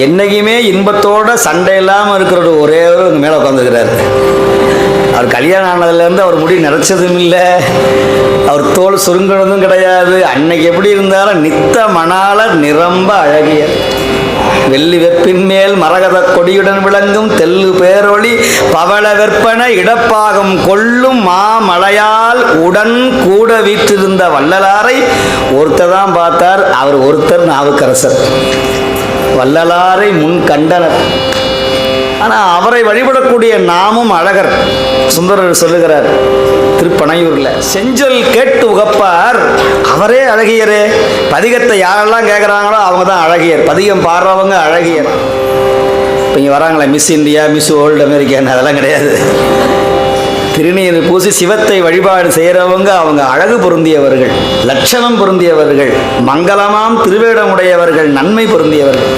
என்னைக்குமே இன்பத்தோட சண்டை இல்லாமல் இருக்கிற ஒரே ஒரு மேலே உட்காந்துக்கிறாரு. அவர் கல்யாணம் ஆனதுலேருந்து அவர் முடி நிறைச்சதும் இல்லை, அவர் தோல் சுருங்கினதும் கிடையாது. அன்னைக்கு எப்படி இருந்தாலும் நித்த மணாளர் நிரம்ப அழகிய வெள்ளி வெப்பின் மேல் மரகத கொடியுடன் விளங்கும் தெல்லு பேரொளி பவள வெற்பன இடப்பாகம் கொள்ளும் மாமலையால் உடன் கூட வீற்றிருந்த வள்ளலாரை ஒருத்தர் தான் பார்த்தார். அவர் ஒருத்தர் நாவுக்கரசர். வள்ளலாரை முன் கண்டனர். ஆனால் அவரை வழிபடக்கூடிய நாமும் அழகர். சுந்தரர் சொல்லுகிறார் திருப்பனையூரில், செஞ்சொல் கேட்டு உகப்பார் அவரே அழகியரே. பதிகத்தை யாரெல்லாம் கேட்குறாங்களோ அவங்க தான் அழகியர். பதிகம் பாடுறவங்க அழகியர். இப்போ இங்கே வராங்களே மிஸ் இந்தியா, மிஸ் வேர்ல்டு அமெரிக்கான்னு, அதெல்லாம் கிடையாது. திருநீர் பூசி சிவத்தை வழிபாடு செய்கிறவங்க அவங்க அழகு பொருந்தியவர்கள், லட்சணம் பொருந்தியவர்கள், மங்களமாம் திருவேடமுடையவர்கள், நன்மை பொருந்தியவர்கள்.